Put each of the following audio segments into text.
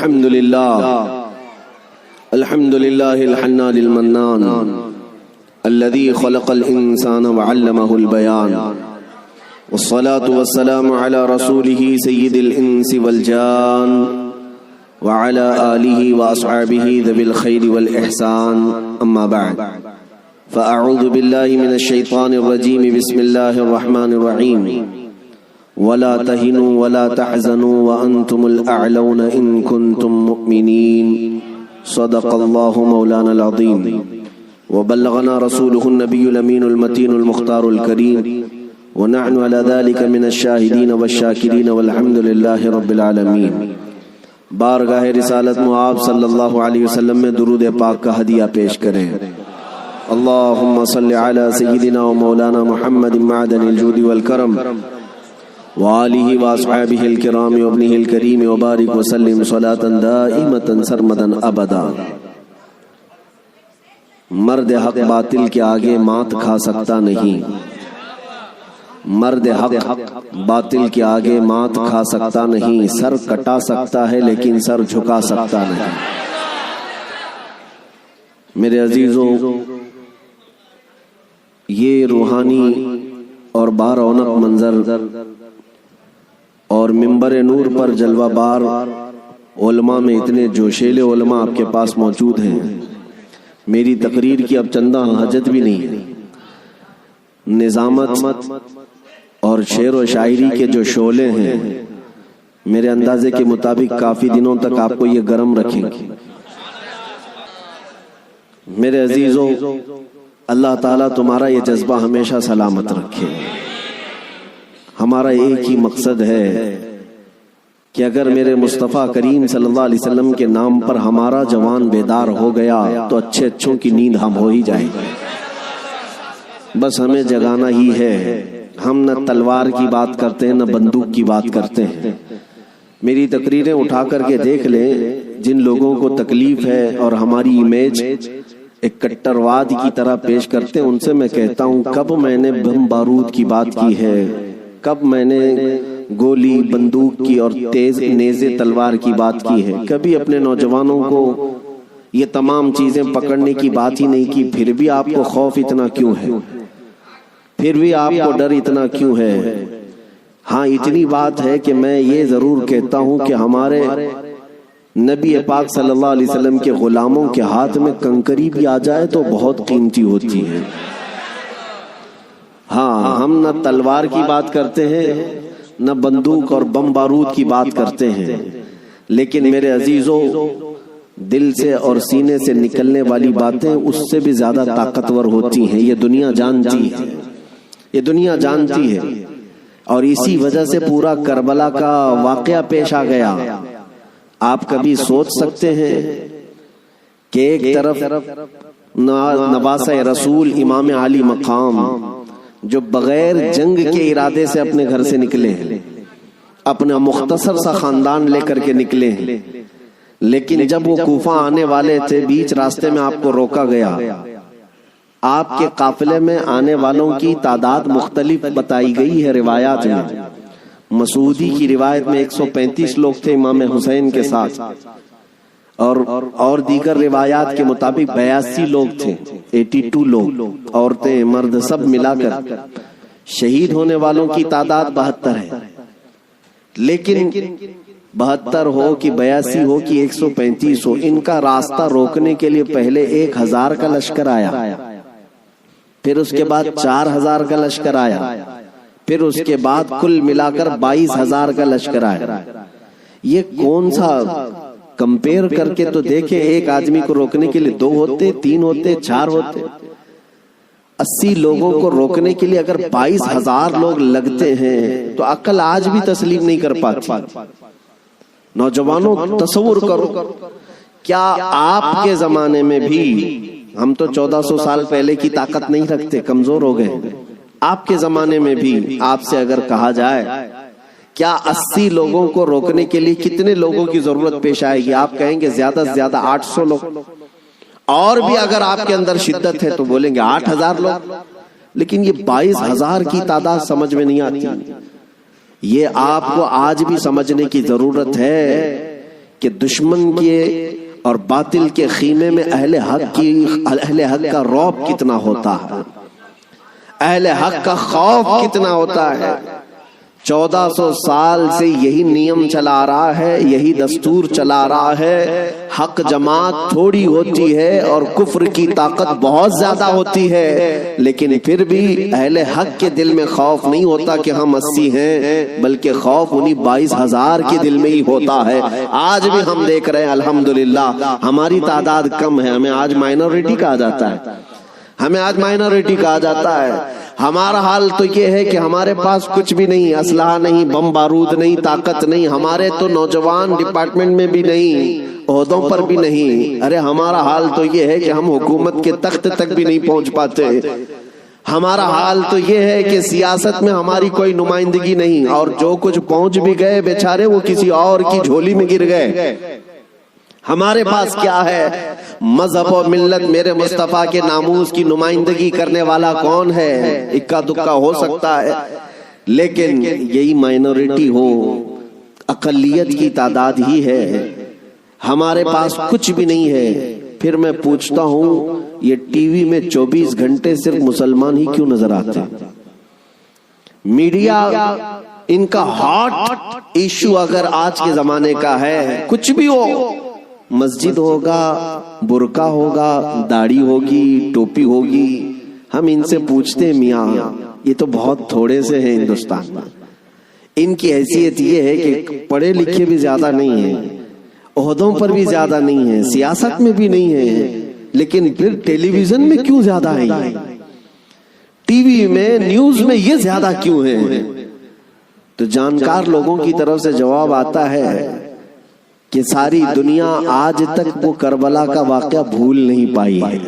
الحمد لله الحنان المنان الذي خلق الإنسان وعلمه البيان والصلاة والسلام على رسوله سيد الإنس والجان وعلى آله وأصحابه ذوي الخير والإحسان أما بعد فأعوذ بالله من الشيطان الرجيم بسم الله الرحمن الرحيم ولا تهنوا ولا تحزنوا وأنتم الأعلون إن كنتم مؤمنين صدق الله مولانا العظيم وبلغنا رسوله النبي الأمين المتين المختار الكريم ونحن على ذلك من الشاهدين والشاكرين والحمد لله رب العالمين۔ بارگاہ رسالت معاب صلی اللہ علیہ وسلم میں درود پاک کا ہدیہ پیش کریں۔ اللہم صلی علی سیدنا و مولانا محمد معدن الجود والکرم وآلہ واصحابہ الکرام وابنہ الکریم وبارک وسلم صلاة دائمة سرمدا ابدا۔ مرد حق باطل کے آگے مات کھا سکتا نہیں، مرد حق باطل کے آگے مات کھا سکتا نہیں، سر کٹا سکتا ہے لیکن سر جھکا سکتا نہیں۔ میرے عزیزوں، یہ روحانی اور بارونق منظر اور منبر نور پر جلوہ بار علماء میں اتنے جوشیلے علماء آپ کے پاس موجود ہیں، میری تقریر کی اب چندہ حاجت بھی نہیں ہے۔ نظامت اور شعر و شاعری کے جو شعلے ہیں میرے اندازے کے مطابق کافی دنوں تک آپ کو یہ گرم رکھیں گے۔ میرے عزیزوں، اللہ تعالیٰ تمہارا یہ جذبہ ہمیشہ سلامت رکھے۔ ہمارا ایک ہی مقصد ہے کہ اگر میرے مصطفیٰ کریم صلی اللہ علیہ وسلم کے نام پر ہمارا جوان بیدار ہو گیا تو اچھے اچھوں کی نیند ہم ہو ہی جائے گی۔ بس ہمیں جگانا ہی ہے۔ ہم نہ تلوار کی بات کرتے ہیں نہ بندوق کی بات کرتے ہیں۔ میری تقریریں اٹھا کر کے دیکھ لیں، جن لوگوں کو تکلیف ہے اور ہماری امیج ایک کٹرواد کی طرح پیش کرتے ہیں، ان سے میں کہتا ہوں کب میں نے بم بارود کی بات کی ہے، کب میں نے گولی بندوق کی اور تیز نیزے تلوار کی بات کی ہے؟ کبھی اپنے نوجوانوں کو یہ تمام چیزیں پکڑنے کی بات ہی نہیں کی۔ پھر بھی آپ کو خوف اتنا کیوں ہے؟ پھر بھی آپ کو ڈر اتنا کیوں ہے؟ ہاں، اتنی بات ہے کہ میں یہ ضرور کہتا ہوں کہ ہمارے نبی پاک صلی اللہ علیہ وسلم کے غلاموں کے ہاتھ میں کنکری بھی آ جائے تو بہت قیمتی ہوتی ہے۔ ہاں، ہم نہ تلوار کی بات کرتے ہیں نہ بندوق اور بم بارود کی بات کرتے ہیں، لیکن میرے عزیزوں، دل سے اور سینے سے نکلنے والی باتیں اس سے بھی زیادہ طاقتور ہوتی ہیں۔ یہ دنیا جانتی ہے، یہ دنیا جانتی ہے، اور اسی وجہ سے پورا کربلا کا واقعہ پیش آ گیا۔ آپ کبھی سوچ سکتے ہیں کہ ایک طرف نواسہ رسول امام علی مقام جو بغیر جنگ کے ارادے سے اپنے گھر سے نکلے ہیں، اپنا مختصر سا خاندان لے کر کے نکلے ہیں، لیکن جب وہ کوفہ آنے والے تھے بیچ راستے میں آپ کو روکا گیا۔ آپ کے قافلے میں آنے والوں کی تعداد مختلف بتائی گئی ہے روایات میں۔ مسعودی کی روایت میں 135 لوگ تھے امام حسین کے ساتھ، اور دیگر روایات کے مطابق 82 لوگ تھے، 82 لوگ، عورتیں مرد سب ملا کر۔ شہید ہونے والوں کی تعداد 72 ہے، لیکن 72 ہو کہ 82 ہو کہ 135 ہو، ان کا راستہ روکنے کے لیے پہلے 1000 کا لشکر آیا، پھر اس کے بعد 4000 کا لشکر آیا، پھر اس کے بعد کل ملا کر 22000 کا لشکر آیا۔ یہ کون سا کمپیر کر کے تو دیکھیں، ایک آدمی کو روکنے کے لیے 2 ہوتے، 3 ہوتے، 4 ہوتے۔ 80 لوگوں کو روکنے کے لیے اگر 22000 لوگ لگتے ہیں تو عقل آج بھی تسلیم نہیں کر پاتی۔ نوجوانوں تصور کرو، کیا آپ کے زمانے میں بھی، ہم تو 1400 سال پہلے کی طاقت نہیں رکھتے، کمزور ہو گئے، آپ کے زمانے میں بھی آپ سے اگر کہا جائے کیا 80 لوگوں کو روکنے کے لیے کتنے لوگوں کی ضرورت پیش آئے گی؟ آپ کہیں گے زیادہ سے زیادہ 800 لوگ، اور بھی اگر آپ کے اندر شدت ہے تو بولیں گے 8000 لوگ، لیکن یہ 22000 کی تعداد سمجھ میں نہیں آتی۔ یہ آپ کو آج بھی سمجھنے کی ضرورت ہے کہ دشمن کے اور باطل کے خیمے میں اہل حق کا رعب کتنا ہوتا ہے، اہل حق کا خوف کتنا ہوتا ہے۔ 1400 سال سے یہی نیم چلا رہا ہے، یہی دستور چلا رہا ہے، حق جماعت تھوڑی ہوتی ہے اور کفر کی طاقت بہت زیادہ ہوتی ہے، لیکن پھر بھی اہل حق کے دل میں خوف نہیں ہوتا کہ ہم 80 ہیں، بلکہ خوف انہی 22,000 کے دل میں ہی ہوتا ہے۔ آج بھی ہم دیکھ رہے ہیں الحمدللہ ہماری تعداد کم ہے، ہمیں آج مائنورٹی کہا جاتا ہے، ہمیں آج مائنورٹی کہا جاتا ہے۔ ہمارا حال تو یہ ہے کہ ہمارے پاس کچھ بھی نہیں، اسلحہ نہیں، بم بارود نہیں، طاقت نہیں، ہمارے تو نوجوان ڈپارٹمنٹ میں بھی نہیں، عہدوں پر بھی نہیں۔ ارے ہمارا حال تو یہ ہے کہ ہم حکومت کے تخت تک بھی نہیں پہنچ پاتے۔ ہمارا حال تو یہ ہے کہ سیاست میں ہماری کوئی نمائندگی نہیں، اور جو کچھ پہنچ بھی گئے بیچارے وہ کسی اور کی جھولی میں گر گئے۔ ہمارے پاس کیا ہے؟ مذہب و ملت میرے مصطفیٰ کے ناموس کی نمائندگی کرنے والا کون ہے؟ اکا دکا ہو سکتا ہے، لیکن یہی مائنورٹی ہو، اقلیت کی تعداد ہی ہے، ہمارے پاس کچھ بھی نہیں ہے۔ پھر میں پوچھتا ہوں یہ ٹی وی میں 24 گھنٹے صرف مسلمان ہی کیوں نظر آتے ہیں؟ میڈیا ان کا ہاٹ ایشو اگر آج کے زمانے کا ہے، کچھ بھی ہو، مسجد ہوگا، برقع ہوگا، داڑھی ہوگی، ٹوپی ہوگی، ہم ان سے پوچھتے ہیں میاں یہ تو بہت تھوڑے سے ہیں ہندوستان میں، ان کی حیثیت یہ ہے کہ پڑھے لکھے بھی زیادہ نہیں ہیں، عہدوں پر بھی زیادہ نہیں ہیں، سیاست میں بھی نہیں ہیں، لیکن پھر ٹیلی ویژن میں کیوں زیادہ ہیں، ٹی وی میں نیوز میں یہ زیادہ کیوں ہیں؟ تو جانکار لوگوں کی طرف سے جواب آتا ہے کہ ساری دنیا آج تک وہ کربلا کا واقعہ بھول نہیں پائی ہے،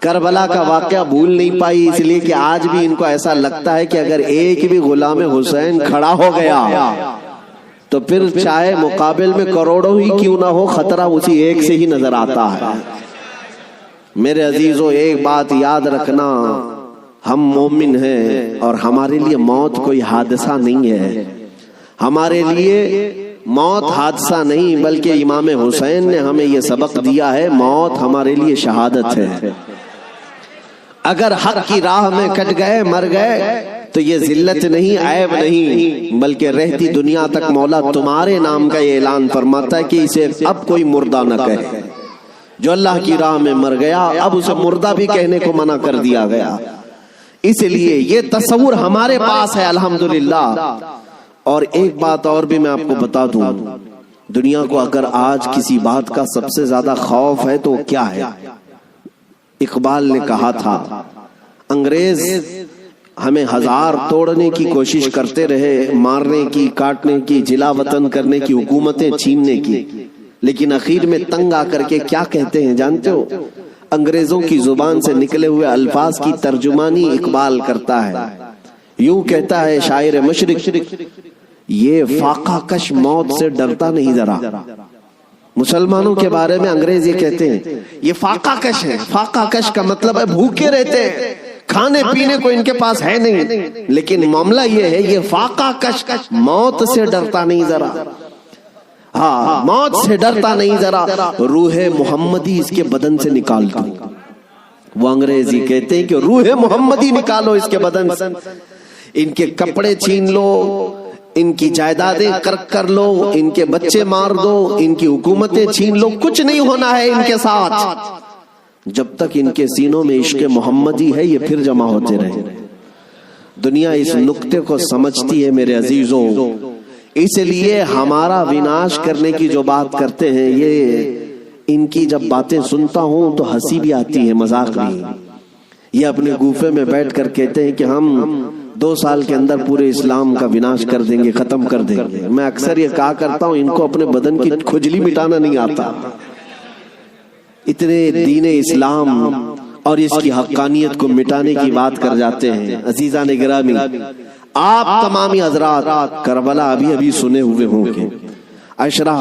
کربلا کا واقعہ بھول نہیں پائی، اس لیے کہ آج بھی ان کو ایسا لگتا ہے کہ اگر ایک بھی غلام حسین کھڑا ہو گیا تو پھر چاہے مقابل میں کروڑوں ہی کیوں نہ ہو، خطرہ اسی ایک سے ہی نظر آتا ہے۔ میرے عزیزوں ایک بات یاد رکھنا، ہم مومن ہیں اور ہمارے لیے موت کوئی حادثہ نہیں ہے، ہمارے لیے موت حادثہ نہیں بلکہ امام حسین نے ہمیں یہ سبق دیا ہے، موت ہمارے لیے شہادت ہے۔ اگر حق کی راہ میں کٹ گئے، مر گئے، تو یہ ذلت نہیں، عیب نہیں، بلکہ رہتی دنیا تک مولا تمہارے نام کا یہ اعلان فرماتا ہے کہ اسے اب کوئی مردہ نہ کہے۔ جو اللہ کی راہ میں مر گیا اب اسے مردہ بھی کہنے کو منع کر دیا گیا۔ اس لیے یہ تصور ہمارے پاس ہے الحمدللہ۔ اور ایک بات اور بھی میں آپ کو بتا دوں، دنیا کو اگر آج کسی بات کا سب سے زیادہ خوف ہے تو کیا ہے؟ اقبال نے کہا تھا انگریز ہمیں ہزار توڑنے کی کوشش کرتے رہے، مارنے کی، کاٹنے کی، جلا وطن کرنے کی، حکومتیں چھیننے کی، لیکن اخیر میں تنگ آ کر کے کیا کہتے ہیں جانتے ہو؟ انگریزوں کی زبان سے نکلے ہوئے الفاظ کی ترجمانی اقبال کرتا ہے، یوں کہتا ہے شاعر مشرق، یہ فاقہ کش موت سے ڈرتا نہیں ذرا۔ مسلمانوں کے بارے میں انگریز یہ کہتے ہیں یہ فاقہ کش ہے۔ فاقہ کش کا مطلب ہے بھوکے رہتے ہیں، کھانے پینے کو ان کے پاس ہے نہیں، لیکن معاملہ یہ ہے یہ فاقہ کش موت سے ڈرتا نہیں ذرا، ہاں موت سے ڈرتا نہیں ذرا، روح محمدی اس کے بدن سے نکال دو۔ وہ انگریزی کہتے ہیں کہ روح محمدی نکالو اس کے بدن سے، ان کے کپڑے چھین لو، ان کی جائیدادیں کرک کر لو، ان کے بچے مار دو، ان کی حکومتیں چھین لو، کچھ نہیں ہونا ہے ان کے ساتھ جب تک ان کے سینوں میں عشق محمدی ہے، یہ پھر جمع ہوتے رہے۔ دنیا اس نقطے کو سمجھتی ہے میرے عزیزوں، اس لیے ہمارا وناش کرنے کی جو بات کرتے ہیں، یہ ان کی جب باتیں سنتا ہوں تو ہنسی بھی آتی ہے، مذاق بھی۔ یہ اپنے گوفے میں بیٹھ کر کہتے ہیں کہ ہم 2 سال کے اندر پورے اسلام کا وناش کر دیں گے، ختم کر دیں گے۔ میں اکثر یہ کہا کرتا ہوں ان کو اپنے بدن کی کھجلی مٹانا نہیں آتا، اتنے دین اسلام اور اس کی حقانیت کو مٹانے کی بات کر جاتے ہیں۔ عزیزان گرامی، آپ تمامی حضرات کربلا ابھی سنے ہوئے ہوں گے، عشرہ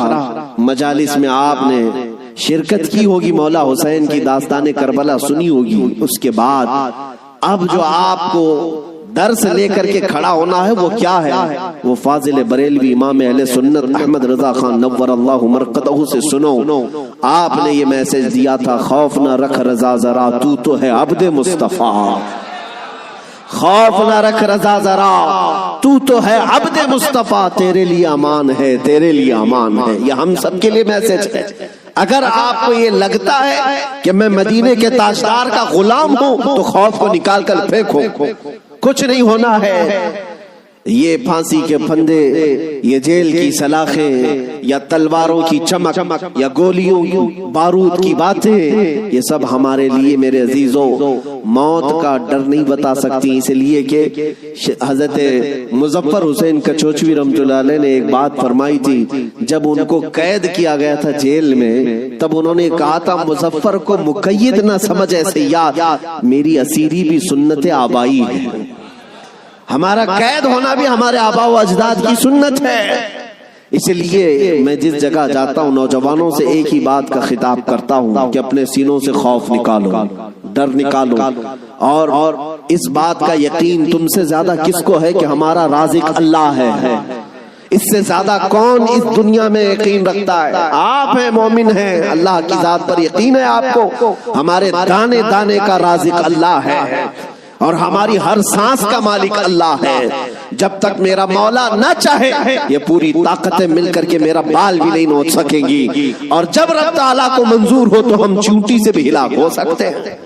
مجالس میں آپ نے شرکت کی ہوگی، مولا حسین کی داستان کربلا سنی ہوگی۔ اس کے بعد اب جو آپ کو درس لے کر کے کھڑا ہونا ہے وہ کیا ہے؟ وہ فاضل بریلوی امام اہل سنت احمد رضا خان نور اللہ مرقدہ سے سنو، آپ نے یہ میسج دیا تھا، خوف نہ رکھ رضا ذرا تو ہے عبد مصطفیٰ، خوف نہ رکھ رضا ذرا تو ہے عبد مصطفیٰ، تیرے لیے امان ہے، تیرے لیے امان ہے۔ یہ ہم سب کے لیے میسج ہے۔ اگر آپ کو یہ لگتا ہے کہ میں مدینے کے تاجدار کا غلام ہوں تو خوف کو نکال کر پھینکو، کچھ نہیں ہونا ہے۔ یہ پھانسی کے پھندے، یہ جیل کی سلاخیں، یا تلواروں کی چمک، یا گولیوں بارود کی باتیں، یہ سب ہمارے لیے میرے عزیزوں موت کا ڈر نہیں بتا سکتی، اس لیے کہ حضرت مظفر حسین کچوچوی رحمۃ اللہ علیہ نے ایک بات فرمائی تھی، جب ان کو قید کیا گیا تھا جیل میں، تب انہوں نے کہا تھا مظفر کو مقید نہ سمجھ اے سیاد، میری اسیری بھی سنت آبائی ہے، ہمارا قید ہونا بھی ہمارے آبا و اجداد کی سنت ہے۔ اس لیے میں جس جگہ جاتا ہوں نوجوانوں سے ایک ہی بات کا خطاب کرتا ہوں کہ اپنے سینوں سے خوف نکالو، ڈر نکالو، اور اس بات کا یقین تم سے زیادہ کس کو ہے کہ ہمارا رازق اللہ ہے۔ اس سے زیادہ کون اس دنیا میں یقین رکھتا ہے؟ آپ ہیں، مومن ہیں، اللہ کی ذات پر یقین ہے آپ کو، ہمارے دانے دانے کا رازق اللہ ہے، اور ہماری ہر سانس کا مالک اللہ ہے۔ جب تک میرا مولا نہ چاہے یہ پوری طاقتیں مل کر کے میرا بال بھی نہیں نوچ سکیں گی، اور جب رب تعالیٰ کو منظور ہو تو ہم چونٹی سے بھی ہلاک ہو سکتے ہیں۔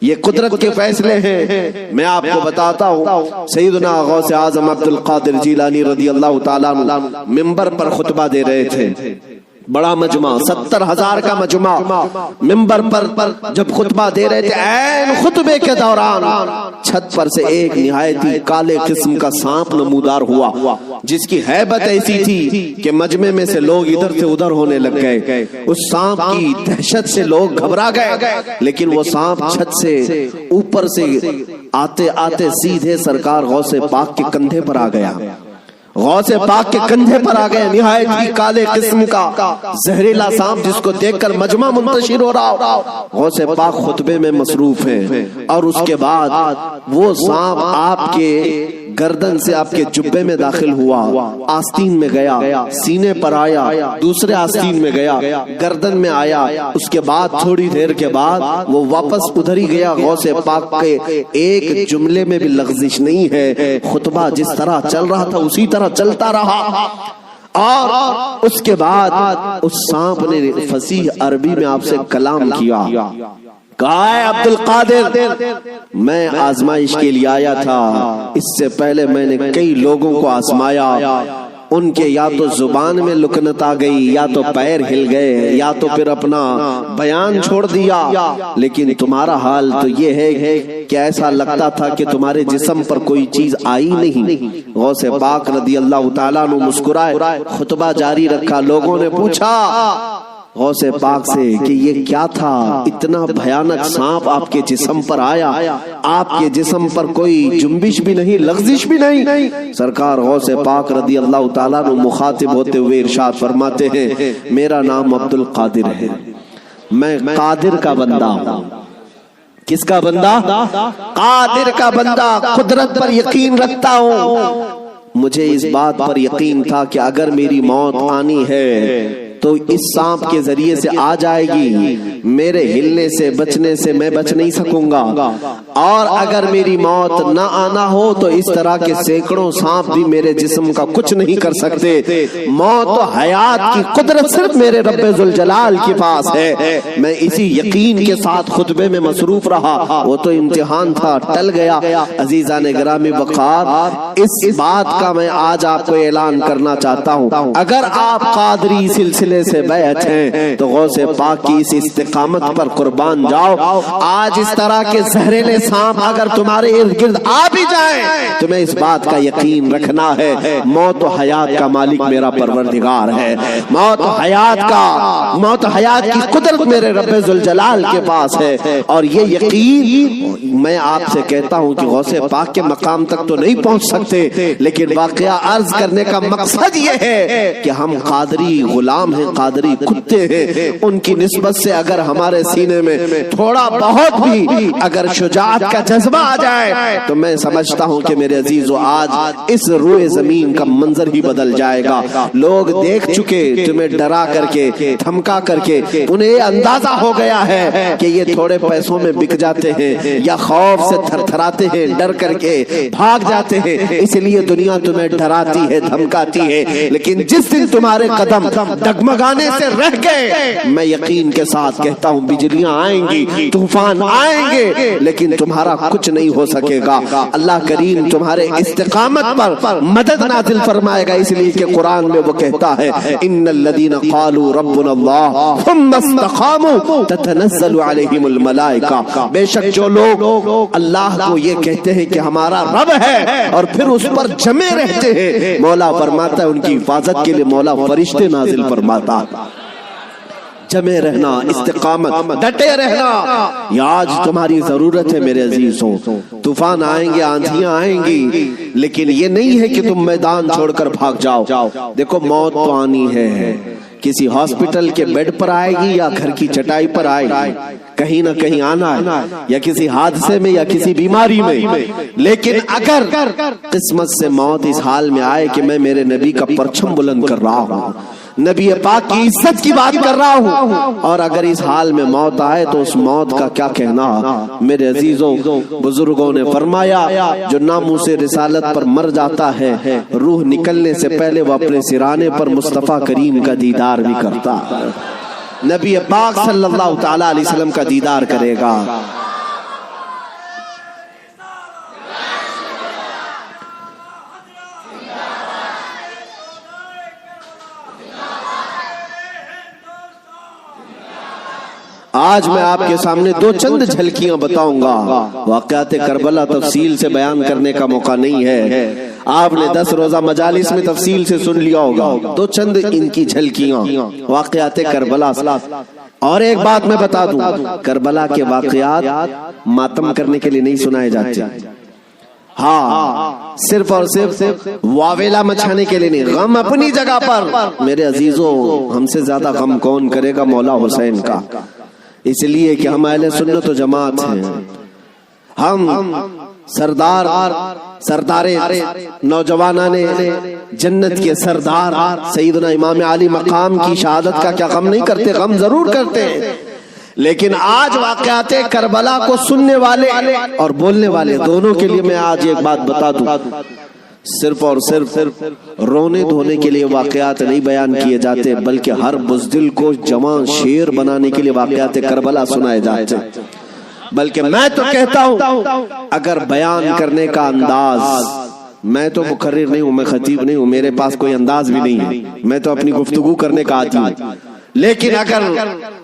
یہ قدرت کے فیصلے ہیں۔ میں آپ کو بتاتا ہوں، سیدنا غوث اعظم عبد القادر جیلانی رضی اللہ تعالیٰ عنہ منبر پر خطبہ دے رہے تھے، بڑا مجمع، 70,000 کا مجمع، منبر پر جب خطبہ دے رہے تھے، عین خطبے کے دوران چھت پر سے ایک نہایت ہی کالے قسم کا سانپ نمودار ہوا، جس کی ہیبت ایسی تھی کہ مجمع میں سے لوگ ادھر سے ادھر ہونے لگ گئے۔ اس سانپ کی دہشت سے لوگ گھبرا گئے، لیکن وہ سانپ چھت سے اوپر سے آتے آتے سیدھے سرکار غوث پاک کے کندھے پر آ گیا، غوث پاک کے کندھے پر آ گئے، نہایت ہی کالے قسم کا زہریلا سانپ جس کو دیکھ کر مجمع منتشر ہو رہا۔ غوث پاک خطبے میں مصروف ہیں، اور اس کے بعد وہ سانپ آپ کے گردن سے آپ کے جبے میں داخل ہوا، آستین میں گیا، سینے پر آیا، دوسرے آستین میں گیا، گردن میں آیا، اس کے بعد تھوڑی دیر کے بعد وہ واپس ادھر ہی گیا۔ غوث پاک کے ایک جملے میں بھی لغزش نہیں ہے، خطبہ جس طرح چل رہا تھا اسی طرح چلتا رہا، اور اس کے بعد اس سانپ نے فصیح عربی میں آپ سے کلام کیا، کہا ہے عبد القادر میں آزمائش کے لیے آیا تھا، اس سے پہلے میں نے کئی لوگوں کو آزمایا، ان کے یا تو زبان میں لکنت آ گئی، یا تو پیر ہل گئے، یا تو پھر اپنا بیان چھوڑ دیا، لیکن تمہارا حال تو یہ ہے کہ ایسا لگتا تھا کہ تمہارے جسم پر کوئی چیز آئی نہیں۔ غوث پاک رضی اللہ تعالیٰ عنہ مسکرائے، خطبہ جاری رکھا۔ لوگوں نے پوچھا غوث پاک سے کہ یہ کیا تھا، اتنا بھیانک سانپ آپ کے جسم پر آیا، آپ کے جسم پر کوئی جنبش بھی نہیں، لغزش بھی نہیں۔ سرکار غوث پاک رضی اللہ تعالیٰ عنہ مخاطب ہوتے ہوئے ارشاد فرماتے ہیں، میرا نام عبد القادر ہے، میں قادر کا بندہ ہوں۔ کس کا بندہ؟ قادر کا بندہ، قدرت پر یقین رکھتا ہوں۔ مجھے اس بات پر یقین تھا کہ اگر میری موت آنی ہے تو اس سانپ کے ذریعے سے آ جائے گی، میرے ہلنے سے بچنے سے میں بچ نہیں سکوں گا، اور اگر میری موت نہ آنا ہو تو اس طرح کے سینکڑوں سانپ بھی میرے جسم کا کچھ نہیں کر سکتے۔ موت و حیات کی قدرت صرف میرے رب ذوالجلال کے پاس ہے۔ میں اسی یقین کے ساتھ خطبے میں مصروف رہا، وہ تو امتحان تھا، ٹل گیا۔ عزیزان گرامی وقار، اس بات کا میں آج آپ کو اعلان کرنا چاہتا ہوں، اگر آپ قادری سلسلے سے بیعت ہیں تو غوث پاک کی اس استقامت پر قربان جاؤ۔ آج اس طرح کے زہریلے سانپ اگر تمہارے ارد گرد آ بھی جائیں، تمہیں اس بات کا یقین رکھنا ہے، موت و حیات کا مالک میرا پروردگار ہے، موت و حیات کی قدرت میرے رب ذوالجلال کے پاس ہے۔ اور یہ یقین میں آپ سے کہتا ہوں کہ غوث پاک کے مقام تک تو نہیں پہنچ سکتے، لیکن واقعہ عرض کرنے کا مقصد یہ ہے کہ ہم قادری غلام ہیں، قادری کتے ہیں، ان کی نسبت سے اگر ہمارے سینے میں تھوڑا بہت بھی اگر شجاعت نجات کا جذبہ آ جائے تو میں سمجھتا ہوں کہ میرے عزیزو آج اس روئے زمین کا منظر ہی بدل جائے گا. لوگ دیکھ چکے تمہیں ڈرا کر کے دھمکا کر کے, انہیں یہ اندازہ ہو گیا ہے کہ یہ تھوڑے پیسوں میں بک جاتے ہیں یا خوف سے تھر تھراتے ہیں, ڈر کر کے بھاگ جاتے ہیں, اس لیے دنیا تمہیں ڈراتی ہے دھمکاتی ہے. لیکن جس دن تمہارے قدم ڈگمگانے سے رہ گئے, میں یقین کے ساتھ کہتا ہوں بجلیاں آئیں گی, طوفان آئیں گے, لیکن تمہارا کچھ نہیں ہو سکے گا. اللہ کریم تمہارے استقامت پر مدد نازل فرمائے گا, اس لیے کہ قرآن میں وہ کہتا ہے ان الذین قالوا ربنا اللہ ثم استقاموا تتنزل علیہم الملائکہ. بے شک جو لوگ اللہ کو یہ کہتے ہیں کہ ہمارا رب ہے اور پھر اس پر جمے رہتے ہیں, مولا فرماتا ہے ان کی حفاظت کے لیے مولا فرشتے نازل فرماتا. جمے رہنا, استقامت, ڈٹے رہنا, یہ آج تمہاری ضرورت ہے میرے عزیزوں. طوفان آئیں گے, آندھیاں آئیں گی, لیکن یہ نہیں ہے کہ تم میدان چھوڑ کر بھاگ جاؤ. دیکھو موت تو آنی ہے, کسی ہاسپٹل کے بیڈ پر آئے گی یا گھر کی چٹائی پر آئے گی, کہیں نہ کہیں آنا ہے, یا کسی حادثے میں یا کسی بیماری میں. لیکن اگر قسمت سے موت اس حال میں آئے کہ میں میرے نبی کا پرچم بلند کر رہا ہوں, نبی پاک کی عزت کی بات کر رہا ہوں, اور اگر اس حال میں موت آئے تو اس موت کا کیا کہنا. میرے عزیزوں, بزرگوں نے فرمایا جو ناموس رسالت پر مر جاتا ہے, روح نکلنے سے پہلے وہ اپنے سرانے پر مصطفیٰ کریم کا دیدار بھی کرتا ہے. نبی پاک صلی اللہ تعالی علیہ وسلم کا دیدار کرے گا. آج میں آپ کے سامنے دو چند جھلکیاں بتاؤں گا. واقعات کربلا تفصیل سے بیان کرنے کا موقع نہیں ہے, آپ نے 10 روزہ مجالس میں تفصیل سے سن لیا ہوگا. دو چند ان کی جھلکیاں واقعات کربلا. اور ایک بات میں بتا دوں, کربلا کے واقعات ماتم کرنے کے لیے نہیں سنائے جاتے, ہاں صرف اور صرف واویلا مچھانے کے لیے نہیں. غم اپنی جگہ پر میرے عزیزوں, ہم سے زیادہ غم کون کرے گا مولا حسین کا, اس لیے کہ ہم اہل سنت و جماعت ہیں. ہم سردار نوجوانان جنت کے سردار سیدنا امام علی مقام کی شہادت کا کیا غم نہیں کرتے؟ غم ضرور کرتے ہیں, لیکن آج واقعات کربلا کو سننے والے اور بولنے والے دونوں کے لیے میں آج ایک بات بتا دوں, صرف اور صرف رونے دھونے کے لیے واقعات نہیں بیان کیے جاتے, بلکہ ہر بزدل کو جوان شیر بنانے کے لیے واقعات کربلا سنائے جاتے. بلکہ میں تو کہتا ہوں اگر بیان کرنے کا انداز, میں تو مقرر نہیں ہوں, میں خطیب نہیں ہوں, میرے پاس کوئی انداز بھی نہیں ہے, میں تو اپنی گفتگو کرنے کا عادی ہوں, لیکن اگر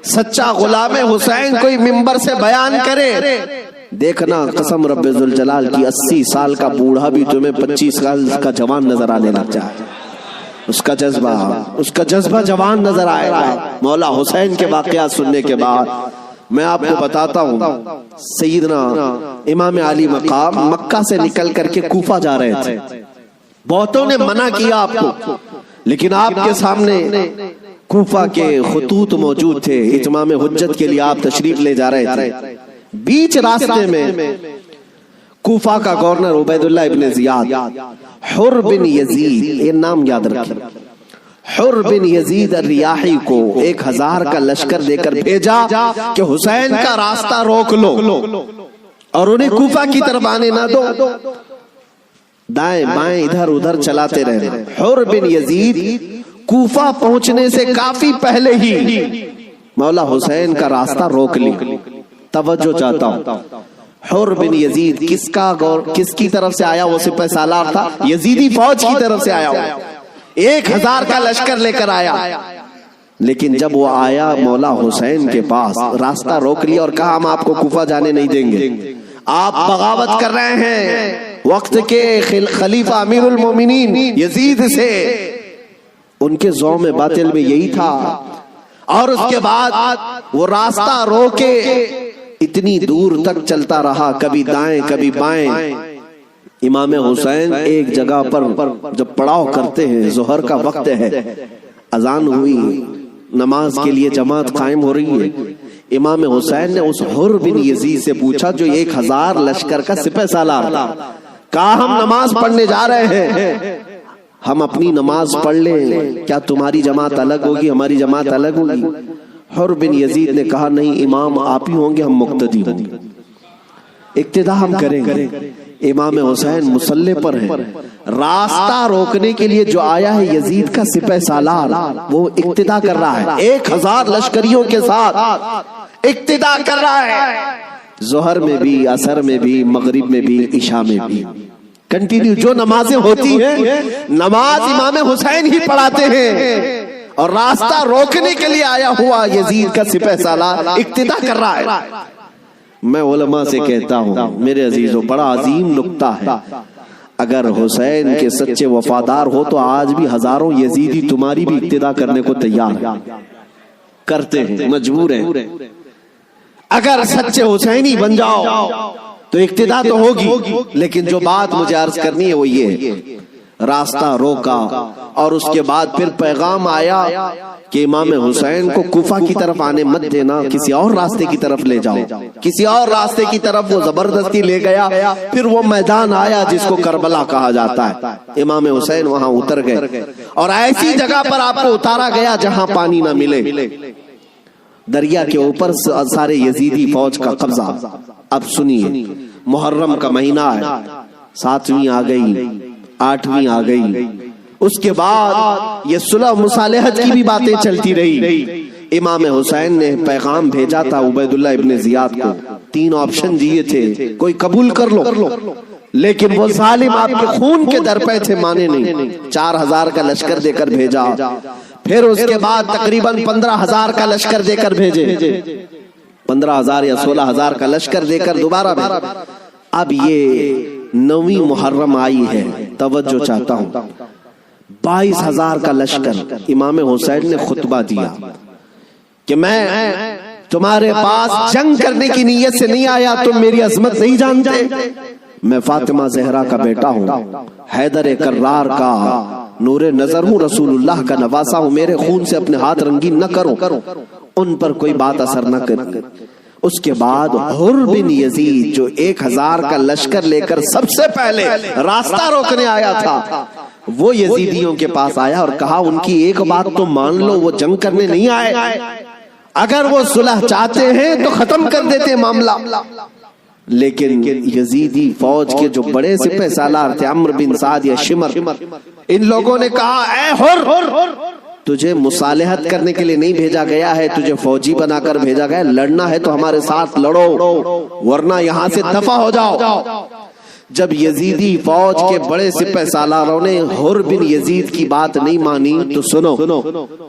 سچا غلام حسین کوئی منبر سے بیان کرے, دیکھنا قسم رب ذوالجلال کی 80 سال کا بوڑھا بھی تمہیں 25 سال کا جوان نظر آنے لگ جائے. اس کا جذبہ جوان نظر آئے گا. مولا حسین کے واقعات سننے کے بعد میں آپ کو بتاتا ہوں, سیدنا امام علی مقام مکہ سے نکل کر کے کوفہ جا رہے تھے. بہتوں نے منع کیا آپ کو, لیکن آپ کے سامنے کوفہ کے خطوط موجود تھے, اتمام حجت کے لیے آپ تشریف لے جا رہے تھے. بیچ راستے میں کوفہ کا گورنر عبید اللہ ابن زیاد, حر بن یزید, یہ نام یاد رکھیں, حر بن یزید الریاحی کو 1000 کا لشکر دے کر بھیجا کہ حسین کا راستہ روک لو اور انہیں کوفہ کی طرف آنے نہ دو, دائیں بائیں ادھر ادھر چلاتے رہے. حر بن یزید کوفہ پہنچنے سے کافی پہلے ہی مولا حسین کا راستہ روک لی. توجہ چاہتا ہوں, حر بن یزید کس کی طرف سے آیا؟ وہ سپہ سالار تھا, یزیدی فوج کی طرف سے آیا, 1000 کا لشکر لے کر آیا. لیکن جب وہ آیا مولا حسین کے پاس, راستہ روک لیا اور کہا ہم آپ کو کوفہ جانے نہیں دیں گے, آپ بغاوت کر رہے ہیں وقت کے خلیفہ امیر المومنین یزید سے. ان کے ذوق میں باطل میں یہی تھا. اور اس کے بعد وہ راستہ روکے اتنی دور تک چلتا رہا, کبھی دائیں کبھی بائیں. امام حسین ایک جگہ پر جب پڑاؤ کرتے ہیں, ظہر کا وقت ہے, اذان ہوئی, نماز کے لیے جماعت قائم ہو رہی ہے, امام حسین نے اس حر بن یزید سے پوچھا جو 1000 لشکر کا سپہ سالار تھا، کہا ہم نماز پڑھنے جا رہے ہیں، ہم اپنی نماز پڑھ لیں، کیا تمہاری جماعت الگ ہوگی ہماری جماعت الگ ہوگی؟ حر بن یزید نے کہا نہیں، امام آپ ہی ہوں گے، ہم مقتدی ہوں گے، اقتدا ہم کریں گے۔ امام حسین مسلح پر ہیں، راستہ روکنے کے لیے جو آیا ہے یزید کا سپہ سالار، وہ اقتدا کر رہا ہے، 1000 لشکریوں کے ساتھ اقتدا کر رہا ہے، ظہر میں بھی، عصر میں بھی، مغرب میں بھی، عشاء میں بھی، کنٹینیو جو نمازیں ہوتی ہیں نماز امام حسین ہی پڑھاتے ہیں، اور راستہ روکنے کے لیے آیا ہوا یزید کا سپہ سالار اقتدا کر رہا ہے۔ میں علماء سے کہتا ہوں میرے عزیزوں، بڑا عظیم نکتہ ہے، اگر حسین کے سچے وفادار ہو تو آج بھی ہزاروں یزیدی تمہاری بھی اقتدا کرنے کو تیار ہیں، کرتے ہیں، مجبور ہیں۔ اگر سچے حسینی بن جاؤ تو اقتدا تو ہوگی، لیکن جو بات مجھے عرض کرنی ہے وہ یہ، راستہ روکا اور اس کے بعد پھر پیغام آیا کہ امام حسین کو کوفہ کی طرف آنے مت دینا، کسی اور راستے کی طرف لے جاؤ، کسی اور راستے کی طرف وہ زبردستی لے گیا۔ پھر وہ میدان آیا جس کو کربلا کہا جاتا ہے، امام حسین وہاں اتر گئے اور ایسی جگہ پر آپ کو اتارا گیا جہاں پانی نہ ملے، دریا کے اوپر سارے یزیدی فوج کا قبضہ۔ اب سنیے، محرم کا مہینہ ہے، 7ویں آ گئی، 8ویں آ گئی، اس کے بعد یہ صلح مصالحت کی بھی باتیں چلتی رہی۔ امام حسین نے پیغام بھیجا تھا عبید اللہ ابن زیاد کو، 3 آپشن دیے تھے، کوئی قبول کر لو، لیکن وہ ظالم آپ کے خون کے در پہ تھے، مانے نہیں، 4000 کا لشکر دے کر بھیجا، پھر اس کے بعد تقریباً 15000 کا لشکر دے کر بھیجے، 15000 یا 16000 کا لشکر دے کر دوبارہ بھیجا۔ اب یہ 9ویں محرم آئی ہے، توجہ چاہتا ہوں، 22000 کا لشکر۔ امام حسین نے خطبہ دیا کہ میں تمہارے پاس جنگ کرنے کی نیت سے نہیں آیا، تم میری عظمت نہیں جانتے، میں فاطمہ زہرا کا بیٹا ہوں، حیدر کرار کا نور نظر ہوں، رسول اللہ کا نواسا ہوں، میرے خون سے اپنے ہاتھ رنگین نہ کرو، ان پر کوئی بات اثر نہ کرے۔ اس کے بعد حر بن یزید جو 1000 کا لشکر لے کر سب سے پہلے راستہ روکنے آیا تھا، وہ یزیدیوں کے پاس آیا اور کہا ان کی ایک بات تو مان لو، وہ جنگ کرنے نہیں آئے، اگر وہ صلح چاہتے ہیں تو ختم کر دیتے معاملہ۔ لیکن یزیدی فوج کے جو بڑے سپہ سالار تھے، عمرو بن سعد یا شمر، ان لوگوں نے کہا اے حر، تجھے مصالحت کرنے کے لیے نہیں بھیجا گیا ہے، تجھے فوجی بنا کر بھیجا گیا، لڑنا ہے تو ہمارے ساتھ لڑو، ورنہ یہاں سے دفع ہو جاؤ۔ جب یزیدی فوج کے بڑے سپہ سالاروں نے حر بن یزید کی بات نہیں مانی تو سنو،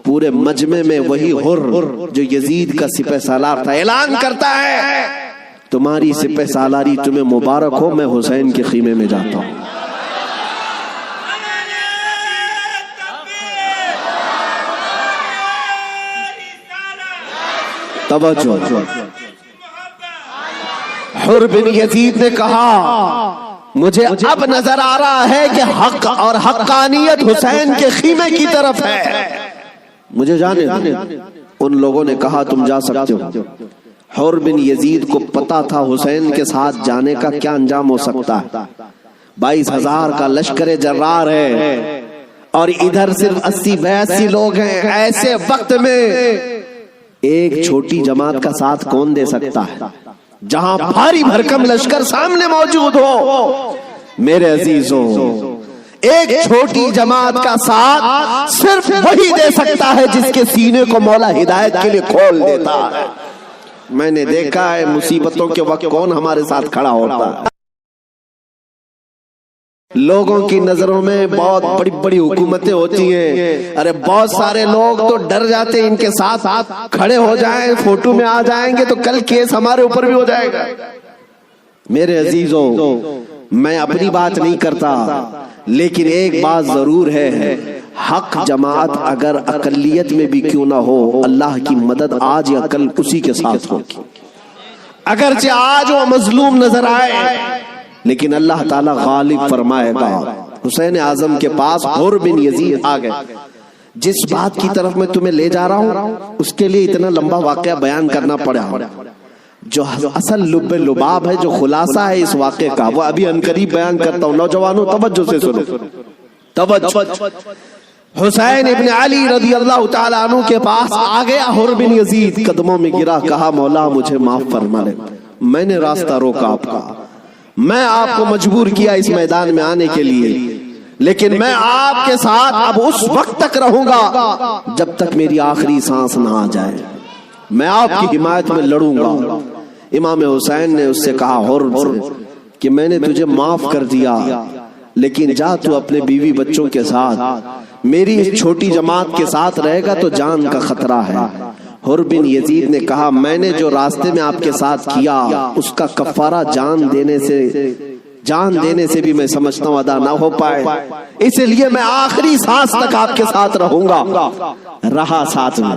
پورے مجمع میں وہی حر جو یزید کا سپہ سالار تھا اعلان کرتا ہے تمہاری سپہ سالاری تمہیں مبارک ہو، میں حسین کے خیمے میں جاتا ہوں۔ توجہ، حر بن یزید نے کہا مجھے اب نظر آ رہا ہے کہ حق اور حقانیت حسین کے خیمے کی طرف ہے، مجھے جانے دیں۔ ان لوگوں نے کہا تم جا سکتے ہو۔ حر بن یزید کو پتا تھا حسین کے ساتھ جانے کا کیا انجام ہو سکتا ہے، 22000 کا لشکر جرار ہے اور ادھر صرف 80-82 لوگ ہیں، ایسے وقت میں ایک چھوٹی جماعت کا ساتھ کون دے سکتا ہے جہاں بھاری بھرکم لشکر سامنے موجود ہو؟ میرے عزیزوں، ایک چھوٹی جماعت کا ساتھ صرف وہی دے سکتا ہے جس کے سینے کو مولا ہدایت کے لیے کھول دیتا ہے۔ میں نے دیکھا ہے مصیبتوں کے وقت کون ہمارے ساتھ کھڑا ہوتا ہے۔ لوگوں کی نظروں میں بہت بڑی بڑی حکومتیں ہوتی ہیں، ارے بہت سارے لوگ تو ڈر جاتے ہیں ان کے ساتھ کھڑے ہو جائیں، فوٹو میں آ جائیں گے تو کل کیس ہمارے اوپر بھی ہو جائے گا۔ میرے عزیزوں، میں اپنی بات نہیں کرتا، لیکن ایک بات ضرور ہے، حق جماعت اگر اقلیت میں بھی کیوں نہ ہو، اللہ کی مدد آج یا کل اسی کے ساتھ ہوگی۔ اگرچہ آج وہ مظلوم نظر آئے لیکن اللہ تعالیٰ غالب فرمائے گا۔ حسین اعظم کے پاس حر بن یزید آ گئے، جس بات کی طرف میں تمہیں لے جا رہا ہوں اس کے لیے اتنا لمبا واقعہ بیان کرنا پڑا. جو اصل لب لباب ہے، جو خلاصہ ہے اس واقعے کا، وہ ابھی عنقریب بیان کرتا ہوں. نوجوانوں توجہ سے سنو، توجہ. حسین ابن علی رضی اللہ تعالیٰ عنہ کے پاس آ گیا حر بن یزید، قدموں میں گرا، کہا مولا مجھے معاف فرما لے، میں نے راستہ روکا آپ کا، میں آپ کو مجبور کیا اس میدان میں آنے کے لیے، لیکن میں آپ کے ساتھ اب اس وقت تک رہوں گا جب تک میری آخری سانس نہ آ جائے، میں آپ کی حمایت میں لڑوں گا. امام حسین نے اس سے کہا حر کہ میں نے تجھے معاف کر دیا، لیکن جا تو اپنے بیوی بچوں کے ساتھ، میری اس چھوٹی جماعت کے ساتھ رہے گا تو جان کا خطرہ ہے. حر بن یزید نے کہا میں نے جو راستے میں آپ کے ساتھ کیا اس کا کفارہ جان دینے سے بھی میں سمجھتا ہوں ادا نہ ہو پائے، اس لیے میں آخری سانس تک آپ کے ساتھ رہوں گا. رہا ساتھ میں.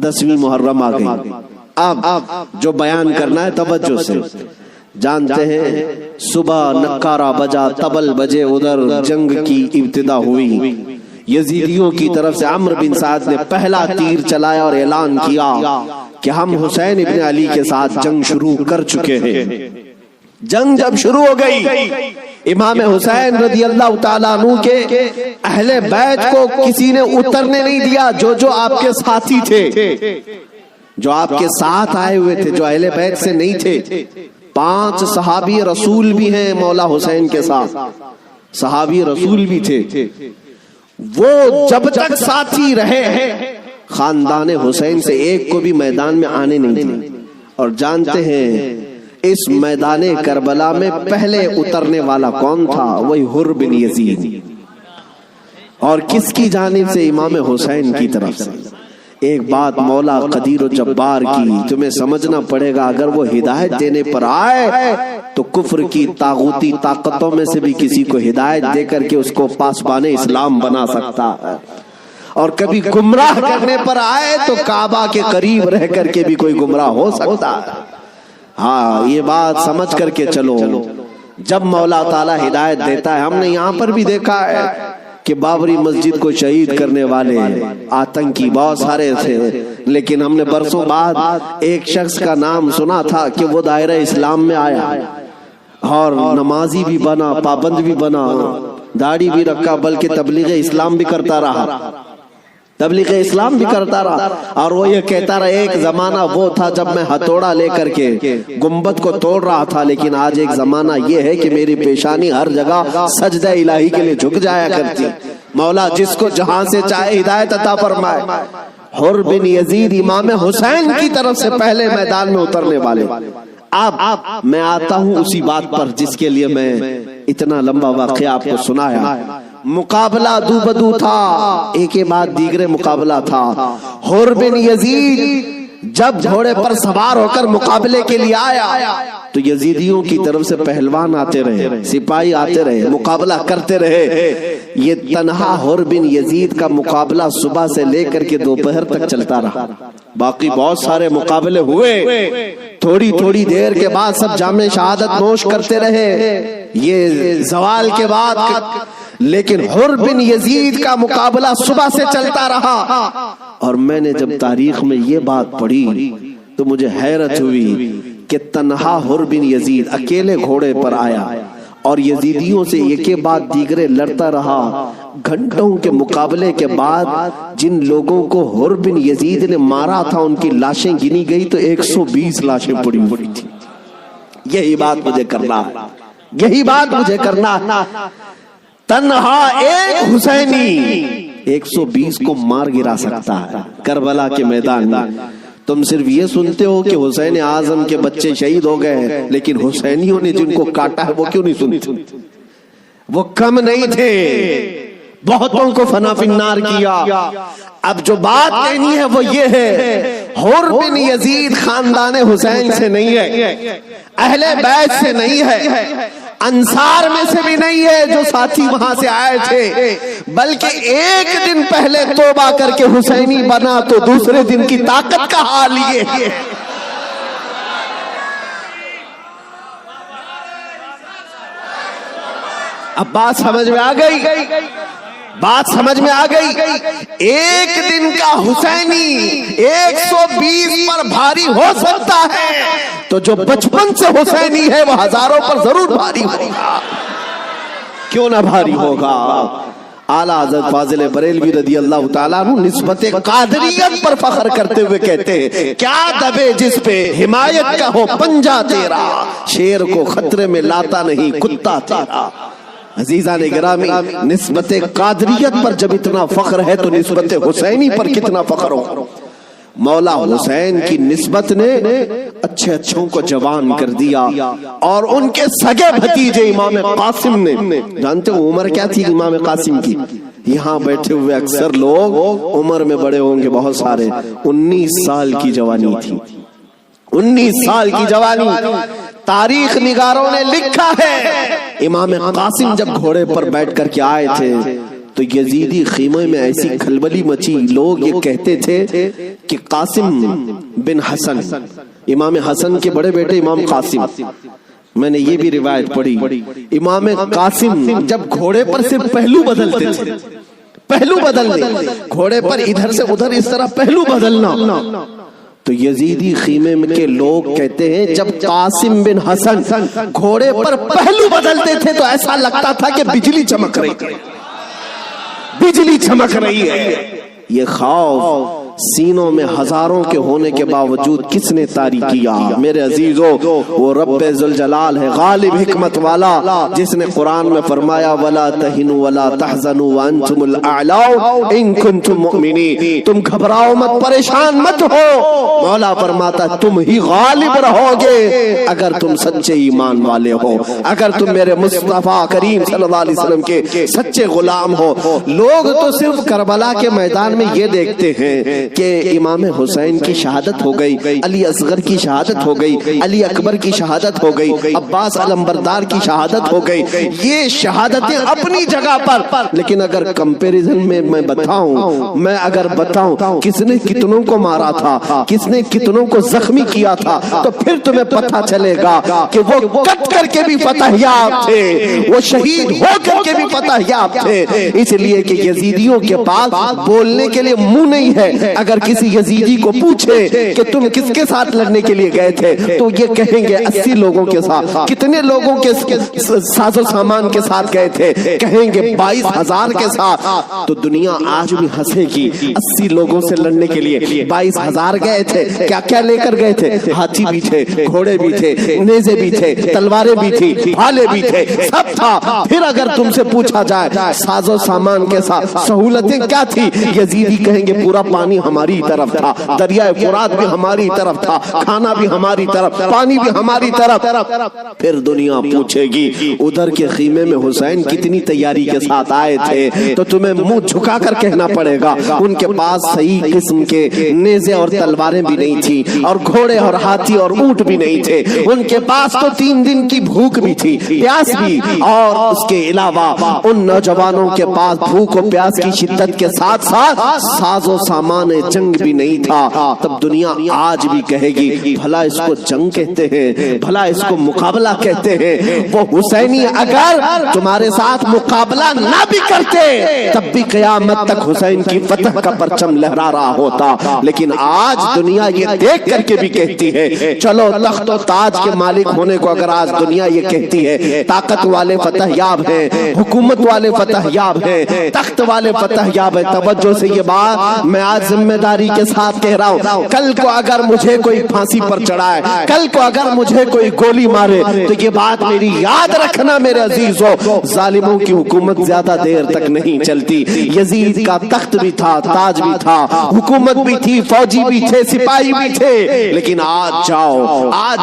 10ویں محرم آ گئی. اب جو بیان کرنا ہے توجہ سے. جانتے ہیں صبح نکارہ بجا، طبل بجے، ادھر جنگ کی ابتدا ہوئی. یزیدیوں کی طرف سے عمرو بن سعد نے پہلا تیر چلایا اور اعلان کیا کہ ہم حسین ابن علی کے ساتھ جنگ شروع کر چکے ہیں. جنگ جب شروع ہو گئی، امام حسین رضی اللہ تعالیٰ عنہ کے اہل بیت کو کسی نے اترنے نہیں دیا. جو آپ کے ساتھی تھے، جو آپ کے ساتھ آئے ہوئے تھے، جو اہل بیت سے نہیں تھے، 5 صحابی رسول بھی ہیں مولا حسین کے ساتھ، صحابی رسول بھی تھے، وہ جب تک ساتھی رہے خاندان حسین سے ایک کو بھی میدان میں آنے نہیں دے. اور جانتے ہیں اس میدان کربلا میں پہلے اترنے والا کون تھا؟ وہی حر بن یزید. اور کس کی جانب سے؟ امام حسین کی طرف سے. ایک بات مولا قدیر و جبار کی تمہیں سمجھنا پڑے گا، اگر وہ ہدایت دینے پر آئے تو کفر کی طاغوتی طاقتوں میں سے بھی کسی کو ہدایت دے کر کے اس کو پاسبان اسلام بنا سکتا ہے، اور کبھی گمراہ کرنے پر آئے تو کعبہ کے قریب رہ کر کے بھی کوئی گمراہ ہو سکتا ہے. ہاں یہ بات سمجھ کر کے چلو. جب مولا تعالیٰ ہدایت دیتا ہے، ہم نے یہاں پر بھی دیکھا ہے کہ بابری مسجد کو شہید کرنے والے آتنکی بہت سارے تھے، لیکن ہم نے برسوں بعد ایک شخص کا نام سنا تھا کہ وہ دائرہ اسلام میں آیا اور نمازی بھی بنا، پابند بھی بنا، داڑھی بھی رکھا، بلکہ تبلیغ اسلام بھی کرتا رہا، تبلیغ اسلام بھی کرتا رہا. اور وہ یہ کہتا رہا ایک زمانہ وہ تھا جب میں ہتھوڑا لے کر کے گنبد کو توڑ رہا تھا، لیکن آج ایک زمانہ یہ ہے کہ میری پیشانی ہر جگہ سجدہ الہی کے لیے جھک جایا کرتی. مولا جس کو جہاں سے چاہے ہدایت عطا فرمائے. حر بن یزید امام حسین کی طرف سے پہلے میدان میں اترنے والے. اب میں آتا ہوں اسی بات پر جس کے لیے میں اتنا لمبا واقعہ آپ کو سنایا. مقابلہ دو بدو تھا، ایک کے بعد دیگرے مقابلہ تھا. حر بن یزید جب گھوڑے پر سوار ہو کر مقابلے کے لیے آیا تو یزیدیوں کی طرف سے پہلوان آتے رہے، سپاہی آتے رہے، مقابلہ کرتے رہے. یہ تنہا حر بن یزید کا مقابلہ صبح سے لے کر کے دوپہر تک چلتا رہا. باقی بہت سارے مقابلے ہوئے، تھوڑی تھوڑی دیر کے بعد سب جام شہادت نوش کرتے رہے، یہ زوال کے بعد. لیکن حر بن یزید کا مقابلہ صبح سے چلتا رہا. اور میں نے جب تاریخ میں یہ بات پڑھی تو مجھے حیرت ہوئی کہ تنہا حر بن یزید اکیلے گھوڑے پر آیا اور یزیدیوں سے ایک کے بعد دیگرے لڑتا رہا. گھنٹوں کے مقابلے کے بعد جن لوگوں کو حر بن یزید نے مارا تھا ان کی لاشیں گنی گئی تو 120 لاشیں پڑی ہوئی تھی. یہی بات مجھے کرنا ہے، یہی بات مجھے کرنا ہے. تنہا ایک حسینی 120 کو مار گرا سکتا ہے کربلا کے میدان میں. تم صرف یہ سنتے ہو کہ حسین اعظم کے بچے شہید ہو گئے، لیکن حسینیوں نے جن کو کاٹا ہے وہ کیوں نہیں سنتے؟ وہ کم نہیں تھے، بہتوں کو فنا فی النار کیا. اب جو بات کہنی ہے وہ یہ ہے، حر بن یزید خاندان حسین سے نہیں ہے، اہل بیت سے نہیں ہے، انصار میں سے بھی نہیں ہے جو ساتھی وہاں سے آئے تھے، بلکہ ایک دن پہلے توبہ کر کے حسینی بنا تو دوسرے دن کی طاقت کا حال یہ ہے. اب بات سمجھ میں آ گئی. بات سمجھ میں آ گئی؟ ایک دن کا حسینی 120 پر بھاری ہو سکتا ہے، تو جو بچپن سے حسینی ہے وہ ہزاروں پر ضرور بھاری ہوگا۔ کیوں نہ بھاری ہوگا؟ اعلیٰ حضرت فاضل بریلوی رضی اللہ تعالیٰ عنہ نسبت قادریت پر فخر کرتے ہوئے کہتے ہیں، کیا دبے جس پہ حمایت کا ہو پنجہ تیرا، شیر کو خطرے میں لاتا نہیں کتا تیرا۔ عزیزان گرامی، نسبت قادریت پر جب اتنا فخر ہے تو نسبت حسینی پر کتنا فخر ہو۔ مولا حسین کی نسبت نے اچھے اچھوں کو جوان کر دیا، اور ان کے سگے بھتیجے امام قاسم نے، جانتے ہو عمر کیا تھی امام قاسم کی؟ یہاں بیٹھے ہوئے اکثر لوگ عمر میں بڑے ہوں گے بہت سارے، 19 سال کی جوانی تھی، 19 سال کی جوانی۔ تاریخ نگاروں نے لکھا ہے امام قاسم جب گھوڑے پر بیٹھ کر کے آئے تھے تو یزیدی خیمے میں ایسی کھلبلی مچی، لوگ یہ کہتے تھے کہ قاسم بن حسن، امام حسن کے بڑے بیٹے امام قاسم، میں نے یہ بھی روایت پڑھی، امام قاسم جب گھوڑے پر صرف پہلو بدلتے تھے، پہلو بدلنے، گھوڑے پر ادھر سے ادھر اس طرح پہلو بدلنا، تو یزیدی خیمے کے لوگ کہتے ہیں جب قاسم بن حسن گھوڑے پر پہلو بدلتے تھے تو ایسا لگتا تھا کہ بجلی چمک رہی ہے، بجلی چمک رہی ہے۔ یہ خوف سینوں میں ہزاروں کے ہونے کے باوجود کس نے طاری کیا؟ میرے عزیزو، وہ رب ذوالجلال ہے، غالب حکمت والا، جس نے قرآن میں فرمایا وَلَا تَهِنُوا وَلَا تَحْزَنُوا وَأَنْتُمُ الْأَعْلَوْنَ إِن كُنتُم مُؤْمِنِينَ، تم گھبراؤ مت، پریشان مت ہو، مولا فرماتا تم ہی غالب رہو گے اگر تم سچے ایمان والے ہو، اگر تم میرے مصطفیٰ کریم صلی اللہ علیہ وسلم کے سچے غلام ہو۔ لوگ تو صرف کربلا کے میدان میں یہ دیکھتے ہیں کہ امام حسین کی شہادت ہو گئی، علی اصغر کی شہادت ہو گئی، علی اکبر کی شہادت ہو گئی، عباس علمبردار کی شہادت ہو گئی، یہ شہادتیں اپنی جگہ پر، لیکن اگر کمپیریزن میں میں بتاؤں، میں اگر بتاؤں کس نے کتنوں کو مارا تھا، کس نے کتنوں کو زخمی کیا تھا، تو پھر تمہیں پتہ چلے گا کہ وہ کٹ کر کے بھی فتح یاب تھے، وہ شہید ہو کر کے بھی فتح یاب تھے، اس لیے کہ یزیدیوں کے پاس بولنے کے لیے منہ نہیں ہے۔ اگر کسی یزیدی کو پوچھے کہ تم کس کے ساتھ لڑنے کے لیے گئے تھے تو یہ کہیں گے 80 لوگوں کے ساتھ۔ کتنے لوگوں کے ساز و سامان کے ساتھ گئے تھے؟ کہیں گے 22,000 کے ساتھ۔ تو دنیا آج بھی ہنسے گی، 80 لوگوں سے لڑنے کے لیے 22,000 گئے تھے، کیا کیا لے کر گئے تھے؟ ہاتھی بھی تھے، گھوڑے بھی تھے، نیزے بھی تھے، تلواریں بھی تھی، بھالے بھی تھے، سب تھا۔ پھر اگر تم سے پوچھا جائے ساز و سامان کے ساتھ سہولتیں کیا تھی، یزیدی کہیں گے پورا پانی ہماری طرف تھا، دریائے فرات بھی ہماری طرف تھا، کھانا بھی ہماری طرف، پانی بھی ہماری طرف۔ پھر دنیا پوچھے گی ادھر کے خیمے میں حسین کتنی تیاری کے ساتھ آئے تھے، تو تمہیں منہ جھکا کر کہنا پڑے گا ان کے پاس صحیح قسم کے نیزے اور تلواریں بھی نہیں تھی، اور گھوڑے اور ہاتھی اور اونٹ بھی نہیں تھے، ان کے پاس تو 3 دن کی بھوک بھی تھی، پیاس بھی، اور اس کے علاوہ ان نوجوانوں کے پاس بھوک و پیاس کی شدت کے ساتھ ساتھ ساز و سامان جنگ بھی نہیں تھا۔ تب دنیا آج بھی کہے گی بھلا اس کو جنگ کہتے ہیں، بھلا اس کو مقابلہ کہتے ہیں۔ وہ حسینی اگر تمہارے ساتھ مقابلہ نہ بھی کرتے تب بھی قیامت تک حسین کی فتح کا پرچم لہرا رہا ہوتا، لیکن آج دنیا یہ دیکھ کر کے بھی کہتی ہے، چلو تخت و تاج کے مالک ہونے کو اگر آج دنیا یہ کہتی ہے، طاقت والے فتح یاب ہیں، حکومت والے فتح یاب ہیں، تخت والے فتح یاب ہیں، توجہ سے یہ بات میں آج ذمہ داری کے ساتھ کہہ رہا ہوں، کل کو اگر مجھے کوئی پھانسی پر چڑھائے، کل کو اگر مجھے کوئی گولی مارے تو یہ بات میری یاد رکھنا میرے عزیزو، ظالموں کی حکومت زیادہ دیر تک نہیں چلتی۔ یزید کا تخت بھی تھا، تاج بھی تھا، حکومت بھی تھی، فوجی بھی تھے، سپاہی بھی تھے، لیکن آج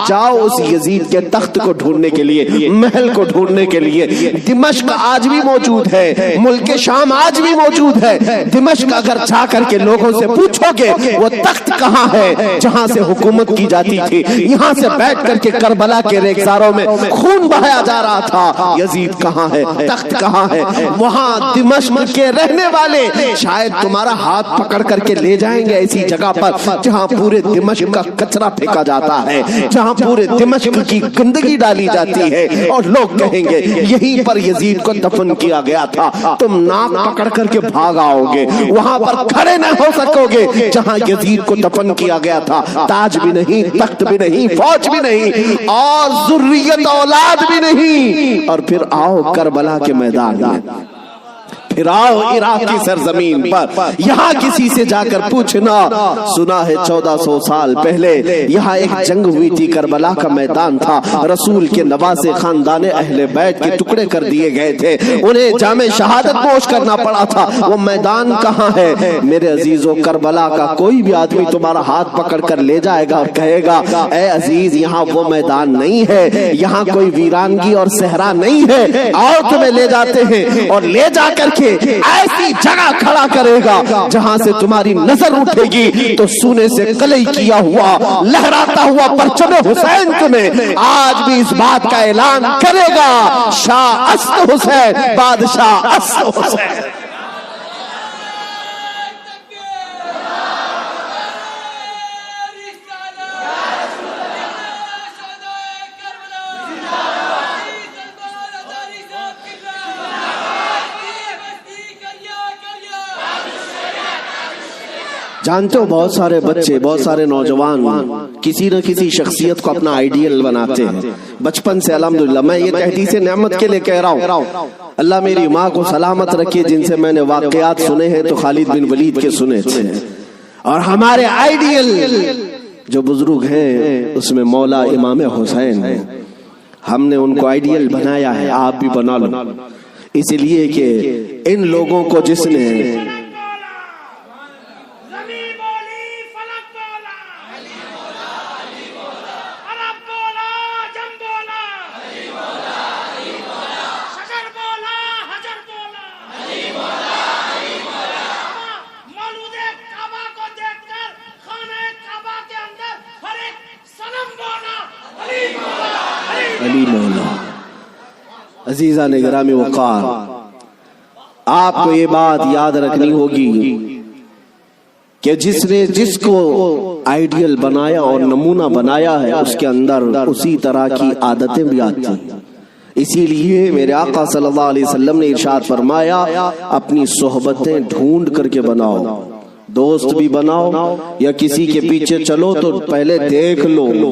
جاؤ اس یزید کے تخت کو ڈھونڈنے کے لیے، محل کو ڈھونڈنے کے لیے۔ دمشق آج بھی موجود ہے، ملک شام آج بھی موجود ہے۔ دمشق اگر جا کر کے لوگوں سے سے پوچھو گے وہ تخت کہاں ہے جہاں سے حکومت کی جاتی تھی، یہاں سے بیٹھ کر کے کربلا کے ریگزاروں میں خون بہایا جا رہا تھا، یزید کہاں ہے، تخت کہاں ہے؟ وہاں دمشق کے رہنے والے شاید تمہارا ہاتھ پکڑ کر کے لے جائیں گے ایسی جگہ پر جہاں پورے دمشق کا کچرا پھینکا جاتا ہے، جہاں پورے دمشق کی گندگی ڈالی جاتی ہے، اور لوگ کہیں گے یہیں پر یزید کو دفن کیا گیا تھا۔ تم ناک پکڑ کر کے بھاگ آؤ گے، وہاں پر کھڑے نہ ہو سکو گے جہاں یزید کو دفن کیا گیا تھا، تاج بھی نہیں، تخت بھی نہیں، فوج بھی نہیں، اور ذریت اولاد بھی نہیں، اور پھر آؤ کربلا کے میدان میں، پھر آؤ عراق کی سرزمین پر، یہاں کسی سے جا کر پوچھنا، سنا ہے 1400 سال پہلے یہاں ایک جنگ ہوئی تھی، کربلا کا میدان تھا، رسول کے نواسے خاندان اہل بیت کے ٹکڑے کر دیے گئے تھے، انہیں جام شہادت نوش کرنا پڑا تھا، وہ میدان کہاں ہے؟ میرے عزیزو، کربلا کا کوئی بھی آدمی تمہارا ہاتھ پکڑ کر لے جائے گا اور کہے گا اے عزیز یہاں وہ میدان نہیں ہے، یہاں کوئی ویرانگی اور صحرا نہیں ہے، آؤ تمہیں لے جاتے ہیں، اور لے جا کر کے ایسی جگہ کھڑا کرے گا جہاں سے تمہاری نظر اٹھے گی تو سونے سے کلئی کیا ہوا لہراتا ہوا پرچم حسین تمہیں آج بھی اس بات کا اعلان کرے گا، شاہ اسد حسین، بادشاہ اسد حسین۔ جانتے ہو بہت سارے بچے، بہت سارے نوجوان کسی نہ کسی شخصیت کو اپنا آئیڈیل بناتے ہیں بچپن سے، الحمدللہ۔ میں یہ تحدیث نعمت کے لیے کہہ رہا ہوں، اللہ میری ماں کو سلامت رکھے، جن سے میں نے واقعات سنے ہیں تو خالد بن ولید کے سنے تھے، اور ہمارے آئیڈیل جو بزرگ ہیں اس میں مولا امام حسین ہیں، ہم نے ان کو آئیڈیل بنایا ہے، آپ بھی بنا لو، اس لیے کہ ان لوگوں کو جس نے علی مولا، عزیزان گرامی وقار، آپ کو یہ بات یاد رکھنی ہوگی کہ جس نے جس کو آئیڈیل بنایا اور نمونہ بنایا ہے اس کے اندر اسی طرح کی عادتیں بھی آتی ہیں۔ اسی لیے میرے آقا صلی اللہ علیہ وسلم نے ارشاد فرمایا اپنی صحبتیں ڈھونڈ کر کے بناؤ، دوست بھی بناؤ یا کسی کے پیچھے چلو تو پہلے دیکھ لو۔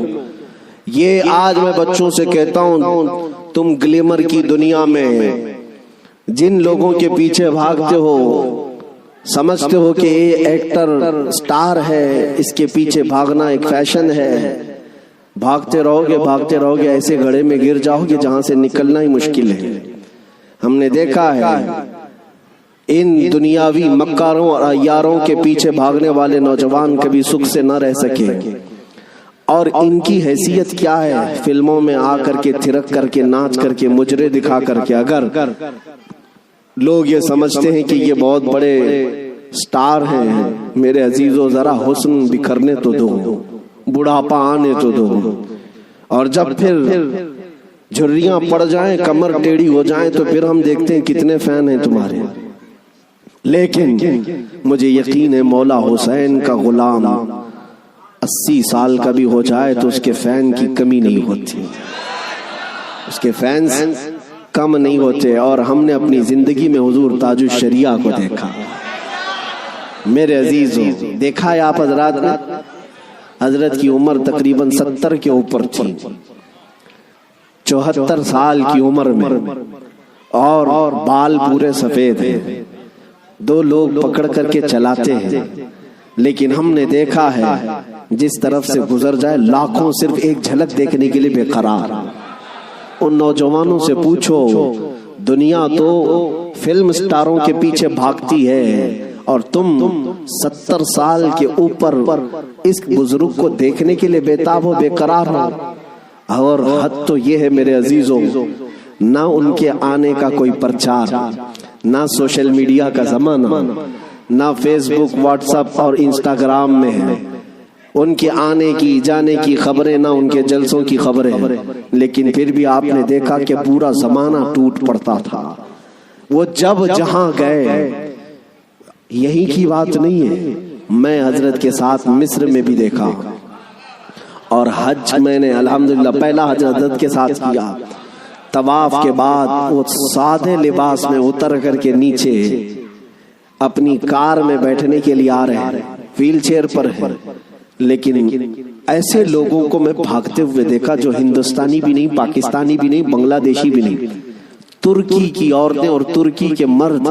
یہ آج میں بچوں سے کہتا ہوں، تم گلیمر کی دنیا میں جن لوگوں کے پیچھے بھاگتے ہو، سمجھتے ہو کہ یہ ایکٹر سٹار ہے، اس کے پیچھے بھاگنا ایک فیشن ہے، بھاگتے رہو گے ایسے گڑھے میں گر جاؤ گے جہاں سے نکلنا ہی مشکل ہے۔ ہم نے دیکھا ہے ان دنیاوی مکاروں اور عیاروں کے پیچھے بھاگنے والے نوجوان کبھی سکھ سے نہ رہ سکے، اور ان کی حیثیت کیا ہے؟ فلموں میں آ کر کے تھرک کر کے ناچ کر کے مجرے دکھا کر کے اگر لوگ یہ سمجھتے ہیں کہ یہ بہت بڑے سٹار ہیں، میرے عزیزو ذرا حسن بکھرنے تو دو، بڑھاپا آنے تو دو، اور جب پھر جھریاں پڑ جائیں، کمر ٹیڑھی ہو جائیں تو پھر ہم دیکھتے ہیں کتنے فین ہیں تمہارے۔ لیکن مجھے یقین ہے مولا حسین کا غلام 80 سال کا بھی ہو جائے تو اس کے فین کی کمی نہیں ہوتی، اس کے فینز کم نہیں ہوتے۔ اور ہم نے اپنی زندگی میں حضور تاج الشریعہ کو دیکھا، میرے عزیزو، دیکھا ہے آپ حضرات نے، حضرت کی عمر تقریباً 70 کے اوپر تھی، 74 سال کی عمر میں، اور بال پورے سفید ہیں، 2 لوگ پکڑ کر کے چلاتے ہیں، لیکن ہم نے دیکھا ہے جس طرف سے گزر جائے لاکھوں صرف ایک جھلک دیکھنے کے لیے بے قرار۔ ان نوجوانوں سے پوچھو، دنیا تو فلم سٹاروں کے پیچھے بھاگتی ہے اور تم 70 سال کے اوپر اس بزرگ کو دیکھنے کے لیے بےتاب ہو، بے قرار ہو۔ اور حد تو یہ ہے میرے عزیزوں، نہ ان کے آنے کا کوئی پرچار، نہ سوشل میڈیا کا زمانہ، نہ فیس بک واٹس ایپ اور انسٹاگرام میں ہے، ان کے آنے کی جانے کی خبریں نہ ان کے جلسوں کی خبریں، لیکن پھر بھی آپ نے دیکھا کہ پورا زمانہ ٹوٹ پڑتا تھا۔ وہ جب جہاں گئے، یہی کی بات نہیں ہے، میں حضرت کے ساتھ مصر میں بھی دیکھا، اور حج میں نے الحمدللہ پہلا حج حضرت کے ساتھ کیا۔ طواف کے بعد وہ سادے لباس میں اتر کر کے نیچے اپنی کار میں بیٹھنے کے لیے آ رہے ہیں، ویل چیئر پر ہے، لیکن ایسے لوگوں کو میں بھاگتے ہوئے دیکھا جو ہندوستانی بھی نہیں، پاکستانی بھی نہیں، بنگلہ دیشی بھی نہیں، ترکی کی عورتیں اور ترکی کے مرد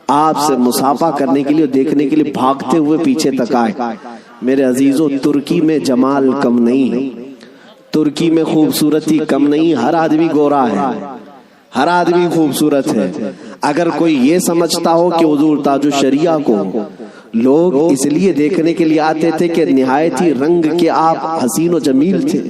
آپ سے مصافحہ کرنے کے لیے، دیکھنے کے لیے بھاگتے ہوئے پیچھے تک آئے۔ میرے عزیزوں، ترکی میں جمال کم نہیں، ترکی میں خوبصورتی کم نہیں، ہر آدمی گورا ہے، ہر آدمی خوبصورت ہے۔ اگر کوئی یہ سمجھتا ہو کہ حضور تاج الشریعہ کو لوگ اس لیے دیکھنے کے لیے آتے تھے کہ نہایت ہی رنگ کے آپ حسین و جمیل تھے،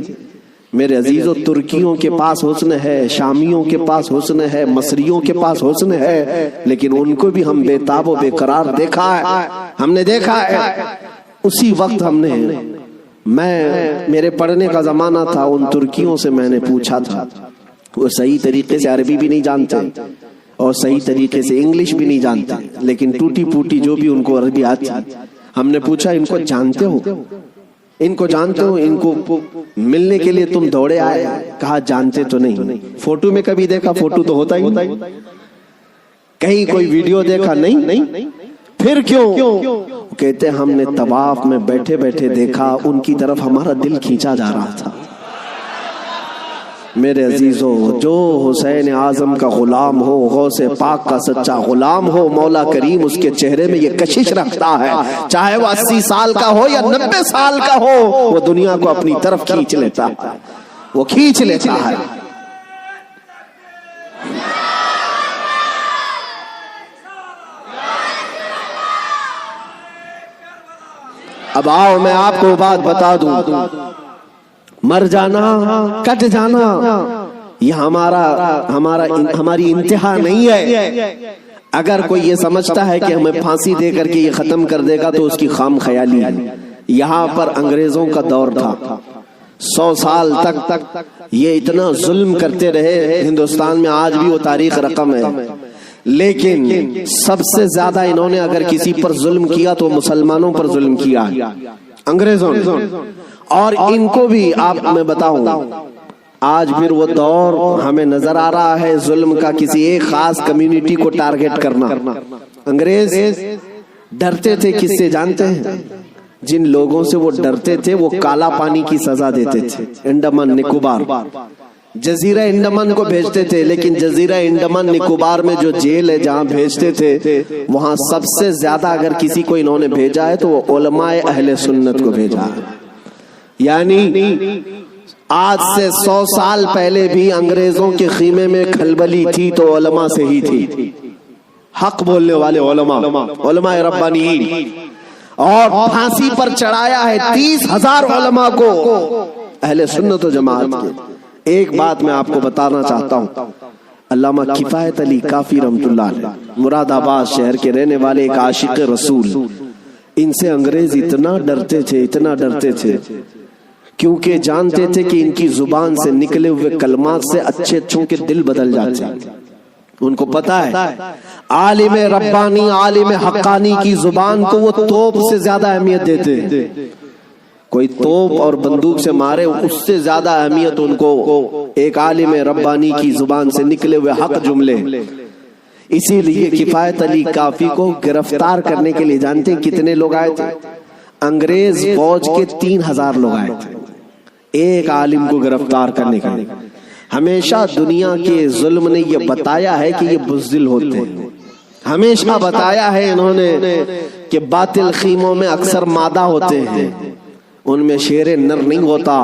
میرے عزیزوں، ترکیوں کے پاس حسن ہے، شامیوں کے پاس حسن ہے، مصریوں کے پاس حسن ہے، لیکن ان کو بھی ہم بے تاب و بے قرار دیکھا ہے، ہم نے دیکھا ہے۔ اسی وقت ہم نے، میرے پڑھنے کا زمانہ تھا، ان ترکیوں سے میں نے پوچھا تھا، وہ صحیح طریقے سے عربی بھی نہیں جانتے اور صحیح طریقے سے انگلش بھی نہیں جانتے، لیکن ٹوٹی پوٹی جو بھی ان کو عربی آتی۔ ہم نے پوچھا ان کو جانتے ہو، ان کو جانتے ہو، ان کو ملنے کے لیے تم دوڑے آئے؟ کہا جانتے تو نہیں، فوٹو میں کبھی دیکھا، فوٹو تو ہوتا ہی، کہیں کوئی ویڈیو دیکھا نہیں، پھر کیوں؟ کہتے ہم نے طواف میں بیٹھے بیٹھے دیکھا، ان کی طرف ہمارا دل کھینچا جا رہا تھا۔ میرے عزیزوں، جو حسین اعظم کا غلام ہو، غوث پاک کا سچا غلام ہو، مولا کریم اس کے چہرے میں یہ کشش رکھتا ہے، چاہے وہ 80 سال کا ہو یا 90 سال کا ہو، وہ دنیا کو اپنی طرف کھینچ لیتا ہے، وہ کھینچ لیتا ہے۔ اب آؤ میں آپ کو بات بتا دوں، مر جانا، کٹ جانا، یہ ہماری انتہا نہیں ہے۔ اگر کوئی یہ سمجھتا ہے کہ ہمیں پھانسی دے کر کے یہ ختم کر دے گا تو اس کی خام خیالی ہے۔ یہاں پر انگریزوں کا دور تھا، 100 سال تک یہ اتنا ظلم کرتے رہے ہندوستان میں، آج بھی وہ تاریخ رقم ہے، لیکن سب سے زیادہ انہوں نے اگر کسی پر ظلم کیا تو مسلمانوں پر ظلم کیا انگریزوں نے، اور ان کو بھی آپ میں بتاؤں، آج پھر وہ دور ہمیں نظر آ رہا ہے ظلم کا، کسی ایک خاص کمیونٹی کو ٹارگٹ کرنا۔ انگریز ڈرتے تھے کس سے جانتے ہیں؟ جن لوگوں سے وہ ڈرتے تھے وہ کالا پانی کی سزا دیتے تھے۔ انڈمان نکوبار، جزیرہ انڈمان کو بھیجتے تھے، لیکن جزیرہ انڈمان نکوبار میں جو جیل ہے جہاں بھیجتے تھے، وہاں سب سے زیادہ اگر کسی کو انہوں نے بھیجا ہے تو وہ علماء اہل سنت کو بھیجا ہے۔ یعنی آج سے 100 سال پہلے بھی انگریزوں کے خیمے میں کھلبلی تھی تو علماء سے ہی تھی، حق بولنے والے علماء ربانیین، اور پھانسی پر چڑھایا ہے 30,000 علماء کو اہل سنت و جماعت کے۔ ایک بات میں آپ کو بتانا چاہتا ہوں، علامہ کفایت علی کافی رحمت اللہ علیہ، مراد آباد شہر کے رہنے والے، ایک عاشق رسول، ان سے انگریز اتنا ڈرتے تھے کیونکہ جانتے تھے کہ ان کی زبان سے نکلے ہوئے کلمات سے اچھے اچھوں کے دل بدل جاتے ہیں۔ ان کو پتا ہے عالم ربانی، عالم حقانی کی زبان کو وہ توپ سے زیادہ اہمیت دیتے ہیں، کوئی توپ اور بندوق سے مارے اس سے زیادہ اہمیت ان کو ایک عالم ربانی کی زبان سے نکلے ہوئے حق جملے۔ اسی لیے کفایت علی کافی کو گرفتار کرنے کے لیے جانتے ہیں کتنے لوگ آئے تھے؟ انگریز فوج کے 3,000 لوگ آئے تھے ایک عالم کو گرفتار کرنے کے لیے۔ ہمیشہ دنیا کے ظلم نے یہ بتایا ہے کہ یہ بزدل ہوتے ہیں، ہمیشہ بتایا ہے انہوں نے کہ باطل خیموں میں اکثر مادہ ہوتے ہیں، ان میں شیر نر نہیں ہوتا۔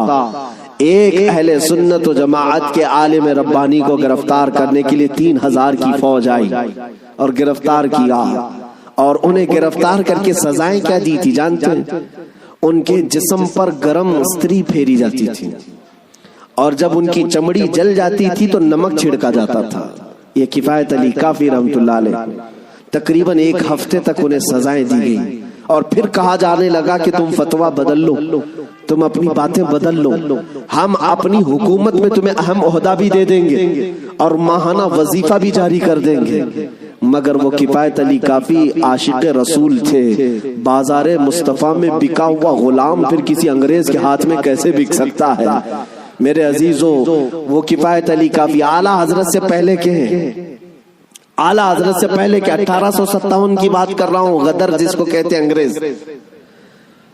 ایک اہل سنت و جماعت کے عالم ربانی کو گرفتار کرنے کے لیے 3,000 کی فوج آئی اور گرفتار کیا، اور انہیں گرفتار کر کے سزائیں کیا دی تھی جانتے ہیں؟ ان کے جسم پر گرم استری پھیری جاتی تھی، اور جب ان کی چمڑی جل جاتی تھی تو نمک چھڑکا جاتا تھا۔ یہ کفایت علی کافی رحمت اللہ علیہ تقریباً 1 ہفتے تک انہیں سزائیں دی گئی اور پھر کہا جانے لگا کہ تم فتویٰ بدل لو، تم اپنی باتیں بدل لو، ہم اپنی حکومت میں تمہیں اہم عہدہ بھی دے دیں گے اور ماہانہ وظیفہ بھی جاری کر دیں گے۔ مگر وہ کفایت علی کافی عاشق رسول تھے، بازار مصطفیٰ میں بکا ہوا غلام پھر کسی انگریز کے ہاتھ میں کیسے بک سکتا ہے؟ میرے عزیزوں، وہ کفایت علی کافی اعلیٰ حضرت سے پہلے کے ہیں، اعلیٰ حضرت سے پہلے کہ 1857 کی بات کر رہا ہوں، غدر جس کو کہتے ہیں انگریز،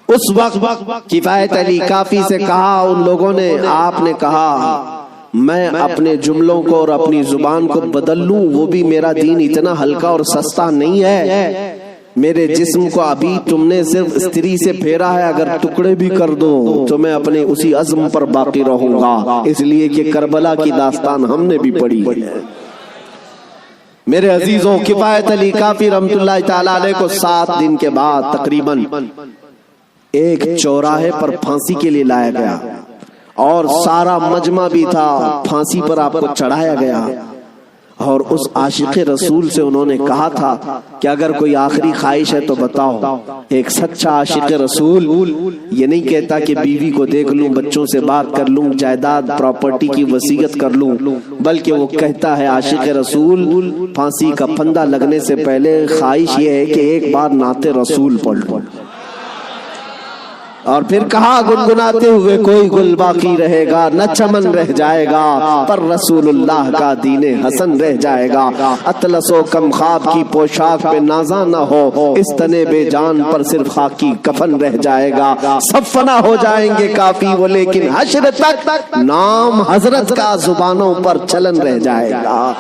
اس وقت کفایت علی کافی سے کہا ان لوگوں نے، آپ نے کہا میں اپنے جملوں کو اور اپنی زبان کو بدل لوں، وہ بھی میرا دین اتنا ہلکا اور سستا نہیں ہے، میرے جسم کو ابھی تم نے صرف استری سے پھیرا ہے، اگر ٹکڑے بھی کر دو تو میں اپنے اسی عزم پر باقی رہوں گا، اس لیے کہ کربلا کی داستان ہم نے بھی پڑھی ہے۔ میرے عزیزوں، کفایت علی کافی رحمت اللہ تعالیٰ علیہ کو 7 دن کے بعد تقریباً ایک چوراہے پر پھانسی کے لیے لایا گیا اور سارا مجمع بھی تھا، پھانسی پر آپ کو چڑھایا گیا، اور اس عاشق رسول سے انہوں نے کہا تھا کہ اگر کوئی آخری خواہش ہے تو بتاؤ۔ ایک سچا عاشق رسول یہ نہیں کہتا کہ بیوی کو دیکھ لوں، بچوں سے بات کر لوں، جائیداد پراپرٹی کی وصیت کر لوں، بلکہ وہ کہتا ہے عاشق رسول پھانسی کا پھندا لگنے سے پہلے خواہش یہ ہے کہ ایک بار نعت رسول پڑھ لوں۔ اور پھر کہا گنگناتے ہوئے، کوئی گل باقی رہے گا نہ چمن رہ جائے گا، پر رسول اللہ کا دین حسن رہ جائے گا، اطلس و کم خواب کی پوشاک پہ نازاں نہ ہو، اس تنے بے جان پر صرف خاکی کفن رہ جائے گا، سب فنا ہو جائیں گے کافی وہ، لیکن حشر تک نام حضرت کا زبانوں پر چلن رہ جائے گا۔